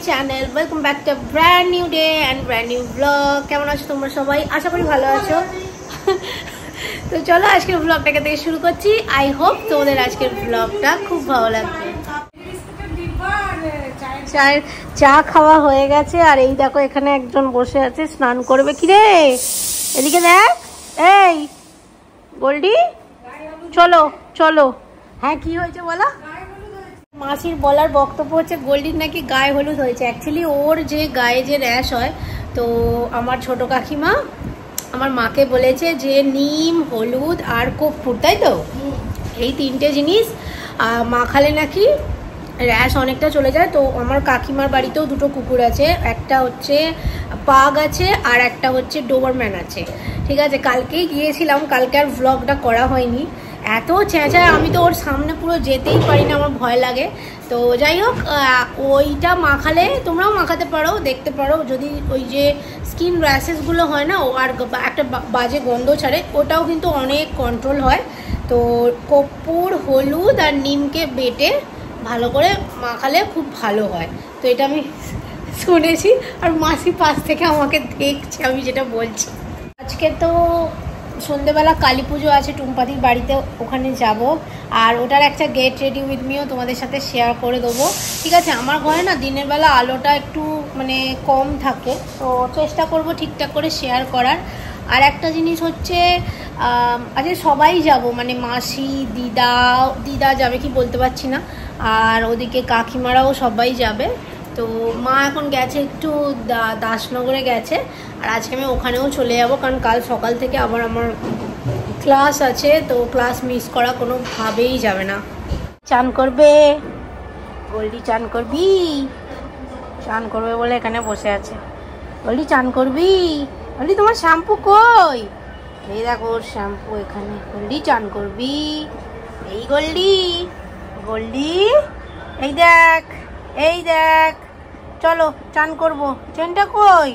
channel. Welcome back to a brand new day and brand new vlog. কেমন আছো তোমরা সবাই? আশা করি ভালো আছো। তো চলো আজকের ব্লগটাকে থেকে শুরু করছি। আই হোপ তোমাদের আজকের ব্লগটা খুব ভালো লাগবে। চা খাওয়া হয়ে গেছে আর এই দেখো এখানে একজন বসে আছে স্নান করবে। কি রে এদিকে দেখ, এই গোল্ডি চলো চলো। হ্যাঁ কি হয়েছে বলো? মাসির বলার বক্তব্য হচ্ছে গোল্ডির নাকি গায়ে হলুদ হয়েছে। অ্যাকচুয়ালি ওর যে গায়ে যে র্যাশ হয়, তো আমার ছোট কাকিমা আমার মাকে বলেছে যে নিম, হলুদ আর কর্পূর, তাই তো এই তিনটে জিনিস মাখালে নাকি র্যাশ অনেকটা চলে যায়। তো আমার কাকিমার বাড়িতেও দুটো কুকুর আছে, একটা হচ্ছে পাগ আছে আর একটা হচ্ছে ডোবারম্যান আছে। ঠিক আছে, কালকেই গিয়েছিলাম, কালকে আর ভ্লগটা করা হয়নি। এত চেঁচায়, আমি তো ওর সামনে পুরো যেতেই পারি না, আমার ভয় লাগে। তো যাই হোক, ওইটা মাখালে তোমরাও মাখাতে পারো, দেখতে পারো। যদি ওই যে স্কিন র্যাশেসগুলো হয় না, ও আর একটা বাজে গন্ধ ছাড়ে, ওটাও কিন্তু অনেক কন্ট্রোল হয়। তো কর্পূর, হলুদ আর নিমকে বেটে ভালো করে মাখালে খুব ভালো হয়। তো এটা আমি শুনেছি আর মাসি পাশ থেকে আমাকে দেখছে আমি যেটা বলছি। আজকে তো সন্ধেবেলা কালী পুজো আছে টুম্পাদির বাড়িতে, ওখানে যাব। আর ওটার একটা গেট রেডি উইথ মিও তোমাদের সাথে শেয়ার করে দেবো। ঠিক আছে, আমার ঘরে না দিনের বেলা আলোটা একটু মানে কম থাকে, তো চেষ্টা করব ঠিকঠাক করে শেয়ার করার। আর একটা জিনিস হচ্ছে আজকে সবাই যাব, মানে মাসি, দিদা যাবে কি বলতে পারছি না, আর ওদিকে কাকিমারাও সবাই যাবে। তো মা এখন গেছে একটু দাসনগরে গেছে, আর আজকে আমি ওখানেও চলে যাব, কারণ কাল সকাল থেকে আবার আমার ক্লাস আছে। তো ক্লাস মিস করা কোনোভাবেই যাবে না। চান করবে গোল্ডি? চান করবি? চান করবে বলে এখানে বসে আছে। গোল্ডি চান করবি? গোল্ডি তোমার শ্যাম্পু কই? এই দেখো ওর শ্যাম্পু এখানে। গোল্ডি চান করবি? এই গোল্ডি, গোল্ডি এই দেখ, এই দেখ, চলো চান করবো। ট্রেনটা কই?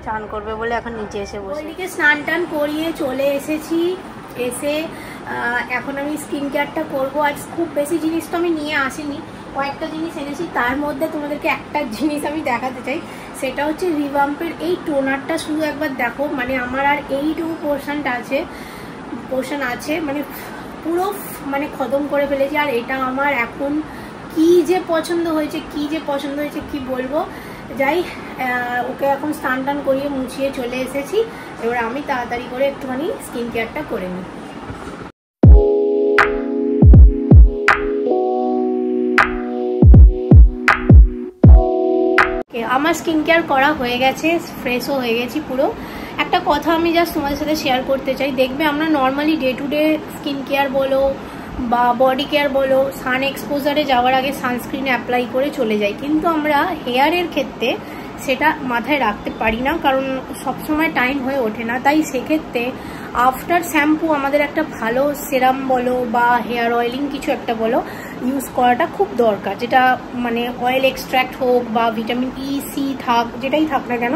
চান করবে বলে এখন নিচে এসে বসে। ওইদিকে স্নান টান করিয়ে চলে এসেছি। এসে এখন আমি স্কিন কেয়ারটা করবো। আর খুব বেশি জিনিস তো আমি নিয়ে আসিনি, কয়েকটা জিনিস এনেছি। তার মধ্যে তোমাদেরকে একটা জিনিস আমি দেখাতে চাই, সেটা হচ্ছে রিভাম্পের এই টোনারটা। শুধু একবার দেখো, মানে আমার আর এইটুকু পোর্শন আছে মানে পুরো মানে খতম করে ফেলেছি। আর এটা আমার এখন কি যে পছন্দ হয়েছে কি বলবো। যাই, ওকে এখন স্নান টান করিয়ে মুছিয়ে চলে এসেছি। এবার আমি তাড়াতাড়ি করে একটুখানি স্কিন কেয়ারটা করে নিই। আমার স্কিন কেয়ার করা হয়ে গেছে, ফ্রেশও হয়ে গেছি পুরো। একটা কথা আমি জাস্ট তোমাদের সাথে শেয়ার করতে চাই। দেখবে আমরা normally day to day skin care বলো বা বডি কেয়ার বলো, সান এক্সপোজারে যাওয়ার আগে সানস্ক্রিন অ্যাপ্লাই করে চলে যাই, কিন্তু আমরা হেয়ারের ক্ষেত্রে সেটা মাথায় রাখতে পারি না, কারণ সবসময় টাইম হয়ে ওঠে না। তাই সেক্ষেত্রে আফটার শ্যাম্পু আমাদের একটা ভালো সেরাম বলো বা হেয়ার অয়েলিং কিছু একটা বলো ইউজ করাটা খুব দরকার, যেটা মানে অয়েল এক্সট্র্যাক্ট হোক বা ভিটামিন ই, সি থাক, যেটাই থাক না কেন,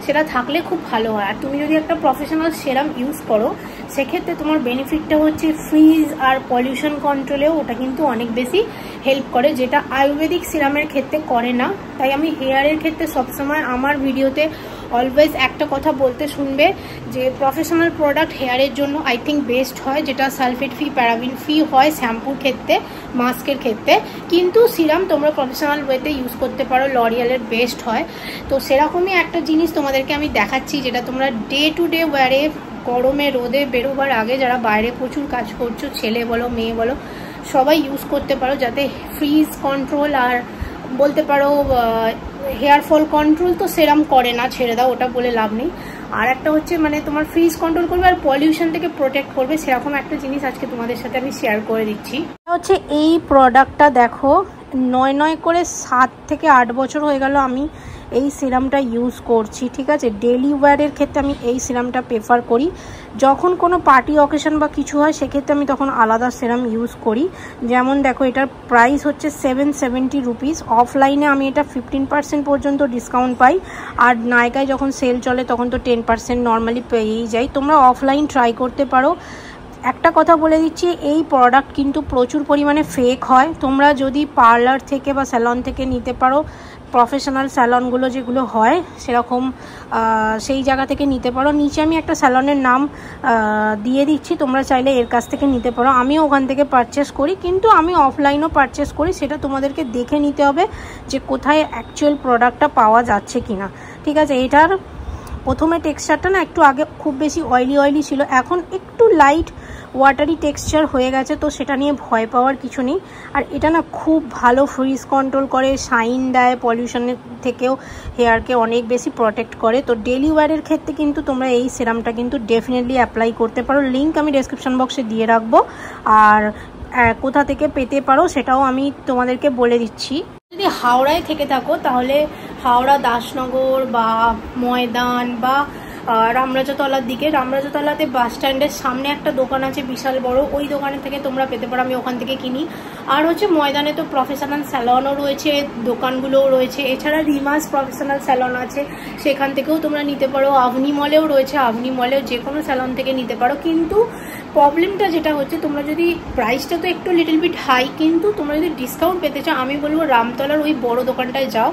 সেটা থাকলে খুব ভালো হয়। আর তুমি যদি একটা প্রফেশনাল সেরাম ইউজ করো, সেক্ষেত্রে তোমার বেনিফিটটা হচ্ছে ফ্রিজ আর পলিউশন কন্ট্রোলেও ওটা কিন্তু অনেক বেশি হেল্প করে, যেটা আয়ুর্বেদিক সিরামের ক্ষেত্রে করে না। তাই আমি হেয়ারের ক্ষেত্রে সবসময় আমার ভিডিওতে অলওয়েজ একটা কথা বলতে শুনবে যে প্রফেশনাল প্রোডাক্ট হেয়ারের জন্য আই থিঙ্ক বেস্ট হয়, যেটা সালফেট ফ্রি, প্যারাবিন ফ্রি হয় শ্যাম্পুর ক্ষেত্রে, মাস্কের ক্ষেত্রে। কিন্তু সিরাম তোমরা প্রফেশনাল ওয়েতে ইউজ করতে পারো, লরিয়ালের বেস্ট হয়। তো সেরকমই একটা জিনিস তোমাদেরকে আমি দেখাচ্ছি, যেটা তোমরা ডে টু ডে ওয়ারে গরমে রোদে বেরোবার আগে যারা বাইরে প্রচুর কাজ করছো, ছেলে বলো মেয়ে বলো, সবাই ইউজ করতে পারো, যাতে ফ্রিজ কন্ট্রোল আর বলতে পারো হেয়ার ফল কন্ট্রোল তো সেরাম করে না, ছেড়ে দাও, ওটা বলে লাভ নেই। আর একটা হচ্ছে মানে তোমার ফ্রিজ কন্ট্রোল করবে আর পলিউশন থেকে প্রোটেক্ট করবে, সেরকম একটা জিনিস আজকে তোমাদের সাথে আমি শেয়ার করে দিচ্ছি। হচ্ছে এই প্রোডাক্টটা দেখো, 9 করে 7 থেকে 8 বছর হয়ে গেল আমি এই সিরামটা ইউজ করছি। ঠিক আছে, ডেলি ওয়্যারের ক্ষেত্রে আমি এই সিরামটা প্রেফার করি। যখন কোনো পার্টি অকেশন বা কিছু হয়, সেক্ষেত্রে আমি তখন আলাদা সিরাম ইউজ করি। যেমন দেখো, এটার প্রাইস হচ্ছে 770 রুপিস। অফলাইনে আমি এটা 15% পর্যন্ত ডিসকাউন্ট পাই, আর নায়কায় যখন সেল চলে তখন তো 10% নর্মালি পেয়েই যাই। তোমরা অফলাইন ট্রাই করতে পারো। একটা কথা বলে দিচ্ছি, এই প্রোডাক্ট কিন্তু প্রচুর পরিমাণে ফেক হয়। তোমরা যদি পার্লার থেকে বা স্যালন থেকে নিতে পারো প্রফেশনাল স্যালনগুলো যেগুলো হয় সেরকম সেই জায়গা থেকে নিতে পারো। নিচে আমি একটা স্যালনের নাম দিয়ে দিচ্ছি, তোমরা চাইলে এর কাছ থেকে নিতে পারো। আমিও ওখান থেকে পারচেস করি, কিন্তু আমি অফলাইনও পারচেস করি, সেটা তোমাদেরকে দেখে নিতে হবে যে কোথায় অ্যাকচুয়াল প্রোডাক্টটা পাওয়া যাচ্ছে কিনা। ঠিক আছে, এটার প্রথমে টেক্সচারটা না একটু আগে খুব বেশি অয়েলি ছিল, এখন একটু লাইট ওয়াটারি টেক্সচার হয়ে গেছে, তো সেটা নিয়ে ভয় পাওয়ার কিছু নেই। আর এটা না খুব ভালো ফ্রিজ কন্ট্রোল করে, শাইন দেয়, পলিউশনের থেকেও হেয়ারকে অনেক বেশি প্রোটেক্ট করে। তো ডেলি ওয়্যারের ক্ষেত্রে কিন্তু তোমরা এই সিরামটা কিন্তু ডেফিনেটলি অ্যাপ্লাই করতে পারো। লিঙ্ক আমি ডেসক্রিপশন বক্সে দিয়ে রাখবো, আর কোথা থেকে পেতে পারো সেটাও আমি তোমাদেরকে বলে দিচ্ছি। যদি হাওড়ায় থেকে থাকো তাহলে হাওড়া দাসনগর বা ময়দান বা রামরাজাতলার দিকে, রামরাজাতলাতে বাস স্ট্যান্ডের সামনে একটা দোকান আছে বিশাল বড়, ওই দোকানের থেকে তোমরা পেতে পারো, আমি ওখান থেকে কিনি। আর হচ্ছে ময়দানে তো প্রফেশনাল স্যালনও রয়েছে, দোকানগুলোও রয়েছে, এছাড়া রিমাস প্রফেশনাল স্যালন আছে, সেখান থেকেও তোমরা নিতে পারো। আভনি মলেও রয়েছে, আভনি মলেও যে কোনো স্যালন থেকে নিতে পারো। কিন্তু প্রবলেমটা যেটা হচ্ছে, তোমরা যদি প্রাইসটা তো একটু লিটল বিট হাই, কিন্তু তোমরা যদি ডিসকাউন্ট পেতে চাও আমি বলবো রামতলার ওই বড় দোকানটায় যাও।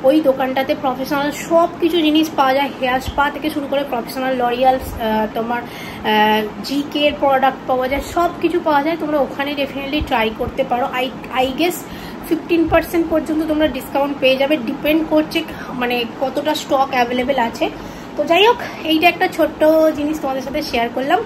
ওই দোকানটাতে প্রফেশনাল সব কিছু জিনিস পাওয়া যায়, হেয়ার স্পা থেকে শুরু করে প্রফেশনাল লরিয়াল, তোমার জিকে এর প্রোডাক্ট পাওয়া যায়, সব কিছু পাওয়া যায়। তোমরা ওখানে ডেফিনেটলি ট্রাই করতে পারো। আই গেস 15% পর্যন্ত তোমরা ডিসকাউন্ট পেয়ে যাবে, ডিপেন্ড করছে মানে কতটা স্টক অ্যাভেলেবেল আছে। তো যাই হোক, এইটা একটা ছোট্ট জিনিস তোমাদের সাথে শেয়ার করলাম,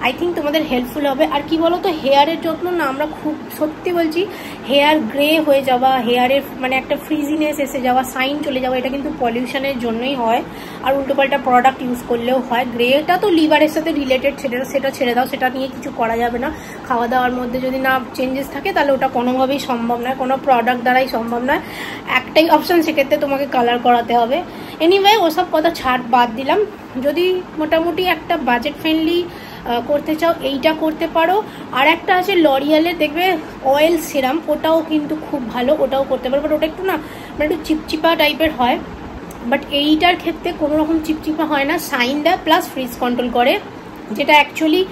আই থিঙ্ক তোমাদের হেল্পফুল হবে। আর কি বলো তো, হেয়ারের যত্ন না আমরা খুব সত্যি বলছি, হেয়ার গ্রে হয়ে যাওয়া, হেয়ারের মানে একটা ফ্রিজিনেস এসে যাওয়া, সাইন চলে যাওয়া, এটা কিন্তু পলিউশনের জন্যই হয়। আর উল্টোপাল্টা প্রোডাক্ট ইউজ করলেও হয়। গ্রেটা তো লিভারের সাথে রিলেটেড, সেটা ছেড়ে দাও, সেটা নিয়ে কিছু করা যাবে না। খাওয়া দাওয়ার মধ্যে যদি না চেঞ্জেস থাকে তাহলে ওটা কোনোভাবেই সম্ভব নয়, কোনো প্রোডাক্ট দ্বারাই সম্ভব নয়। একটাই অপশান, সেক্ষেত্রে তোমাকে কালার করাতে হবে। এনিওয়ে, ওসব কথা বাদ দিলাম। যদি মোটামুটি একটা বাজেট ফ্রেন্ডলি করতে চাও এইটা করতে পারো। আর একটা আছে লরিয়ালের, দেখবে অয়েল সিরাম, ওটাও কিন্তু খুব ভালো, ওটাও করতে পারো। বাট ওটা একটু না মানে একটু চিপচিপা টাইপের হয়, বাট এইটার ক্ষেত্রে কোনো রকম চিপচিপা হয় না, শাইন দেয় প্লাস ফ্রিজ কন্ট্রোল করে, যেটা অ্যাকচুয়ালি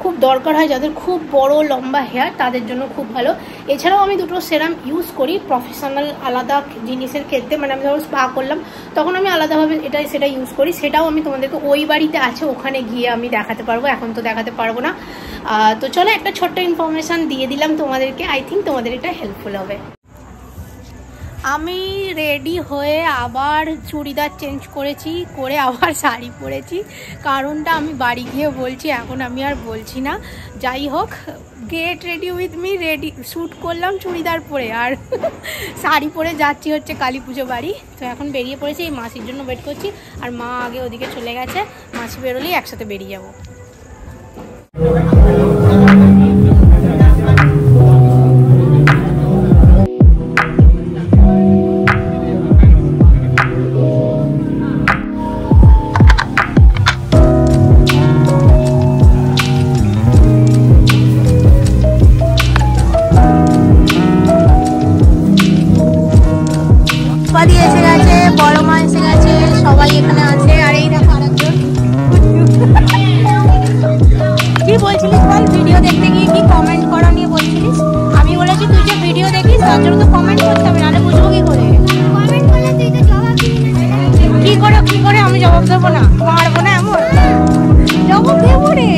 খুব দরকার হয় যাদের খুব বড় লম্বা হেয়ার, তাদের জন্য খুব ভালো। এছাড়াও আমি দুটো সেরাম ইউজ করি প্রফেশনাল আলাদা জিনিসের ক্ষেত্রে, মানে আমি ধরো স্পা করলাম তখন আমি আলাদাভাবে সেটা ইউজ করি, সেটাও আমি তোমাদেরকে ওই বাড়িতে আছে ওখানে গিয়ে আমি দেখাতে পারবো, এখন তো দেখাতে পারবো না। তো চলো, একটা ছোট্ট ইনফরমেশান দিয়ে দিলাম তোমাদেরকে, আই থিঙ্ক তোমাদের এটা হেল্পফুল হবে। আমি রেডি হয়ে আবার চুড়িদার চেঞ্জ করেছি, করে আবার শাড়ি পরেছি। কারণটা আমি বাড়ি গিয়ে বলছি, এখন আমি আর বলছি না। যাই হোক, get ready with me, ready shoot করলাম চুড়িদার পরে, আর শাড়ি পরে যাচ্ছি হচ্ছে কালী পুজো বাড়ি। তো এখন বেরিয়ে পড়েছি, এই মাসির জন্য ওয়েট করছি, আর মা আগে ওদিকে চলে গেছে, মাসি বেরোলেই একসাথে বেরিয়ে যাবো। এসে গেছে, বড় মা এসে গেছে, সবাই এখানে আছে। আর এই দেখো আরেকজন। কি বলছিলিস বল, ভিডিও দেখতে গিয়ে কি কমেন্ট করা নিয়ে বলছিলিস? আমি বলেছি তুই যে ভিডিও দেখিস তার জন্য তো কমেন্ট করতে হবে, নাহলে বুঝবো কি করে? কি করে আমি জবাব দেবো না? পারবো না এমন জবাব দেবো রে।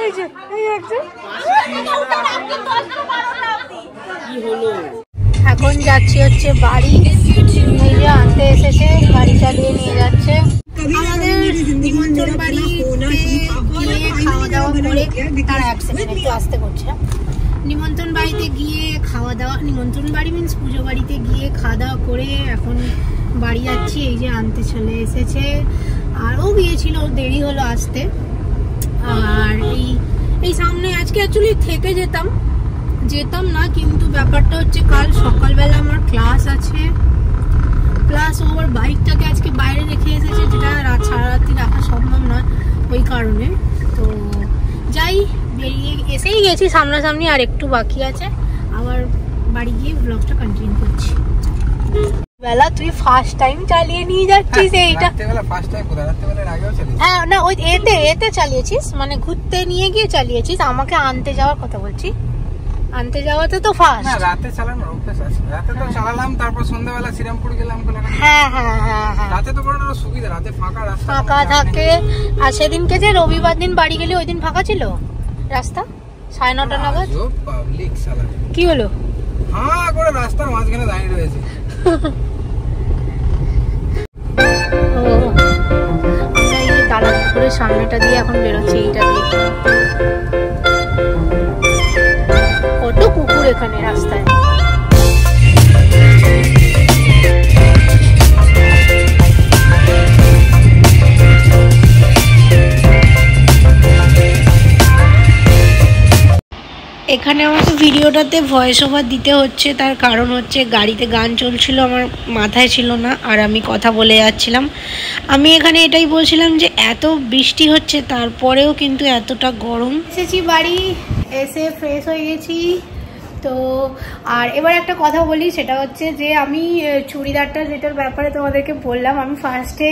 এই যে এই একজন এখন যাচ্ছি হচ্ছে বাড়ি। এই যে আনতে এসেছে, গাড়ি চালিয়ে নিয়ে যাচ্ছে। আমাদের নিমন্ত্রণ বাড়ি গিয়ে খাওয়া দাওয়া করে, তারা একটু আসতে করছে, নিমন্ত্রণ বাড়িতে গিয়ে খাওয়া দাওয়া, নিমন্ত্রণ বাড়ি মিন্স পুজো বাড়িতে গিয়ে খাওয়া দাওয়া করে এখন বাড়ি যাচ্ছি। এই যে আনতে চলে এসেছে, আর ও গিয়েছিল, দেরি হলো আসতে। আর এই সামনে আজকে অ্যাকচুয়ালি থেকে যেতাম না, কিন্তু ব্যাপারটা হচ্ছে কাল সকালবেলা আমার ক্লাস আছে, প্লাস ওর বাইকটাকে আজকে বাইরে রেখে এসেছে, যেটা সারা রাত্রি রাখা সম্ভব নয় ওই কারণে। তো যাই, বেরিয়ে এসেই গেছি সামনাসামনি, আর একটু বাকি আছে, আবার বাড়ি গিয়ে ব্লগটা কন্টিনিউ করছি। বেলা তুই ফার্স্ট টাইম চালিয়ে নিয়ে যাচ্ছিস এইটা? হ্যাঁ না, ওই এতে চালিয়েছিস, মানে ঘুরতে নিয়ে গিয়ে চালিয়েছিস। আমাকে আনতে যাওয়ার কথা বলছি, আনতে যাওয়াতে তো ফার্স্ট। না, রাতে চালানোর অভ্যাস আছে, রাতে তো চালালাম, তারপর সন্ধ্যাবেলা শ্রীরামপুর গেলাম। হ্যাঁ, রাতে তো বড় সুবিধা, রাতে ফাঁকা থাকে। আর সেদিনকে যে রবিবার দিন বাড়ি গেলি, ওই দিন ফাঁকা ছিল রাস্তা 9:30 নাগাদ। কি হলো? হ্যাঁ, করে রাস্তার মাঝখানে দাঁড়িয়ে রয়েছে। তালাপুরের সামনেটা দিয়ে এখন বেরোচ্ছি, এইটা দিয়ে। কত কুকুর এখানে রাস্তায়। এখানে আমাকে ভিডিওটাতে ভয়েস ওভার দিতে হচ্ছে, তার কারণ হচ্ছে গাড়িতে গান চলছিল, আমার মাথায় ছিল না, আর আমি কথা বলে যাচ্ছিলাম। আমি এখানে এটাই বলছিলাম যে এত বৃষ্টি হচ্ছে, তারপরেও কিন্তু এতটা গরম। এসেছি বাড়ি, এসে ফ্রেশ হয়ে গেছি। তো আর এবার একটা কথা বলি, সেটা হচ্ছে যে আমি চুড়িদারটা, যেটার ব্যাপারে তোমাদেরকে বললাম, আমি ফার্স্টে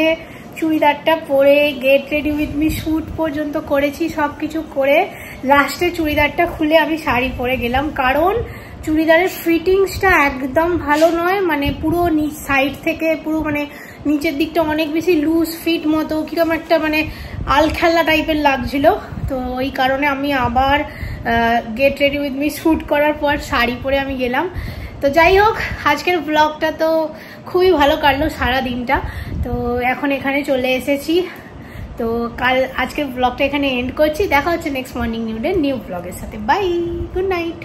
চুড়িদারটা পরে get ready with me shoot পর্যন্ত করেছি, সব কিছু করে লাস্টে চুড়িদারটা খুলে আমি শাড়ি পরে গেলাম। কারণ চুড়িদারের ফিটিংসটা একদম ভালো নয়, মানে পুরো সাইড থেকে পুরো মানে নিচের দিকটা অনেক বেশি লুজ ফিট মতো, কিরকম একটা মানে আলখেল্লা টাইপের লাগছিল। তো ওই কারণে আমি আবার get ready with me shoot করার পর শাড়ি পরে আমি গেলাম। তো যাই হোক, আজকের ব্লগটা তো খুবই ভালো কাটলো সারা দিনটা। তো এখন এখানে চলে এসেছি, তো আজকের ব্লগটা এখানে এন্ড করছি। দেখা হচ্ছে নেক্সট মর্নিং নিউ ব্লগের সাথে। Bye, good night.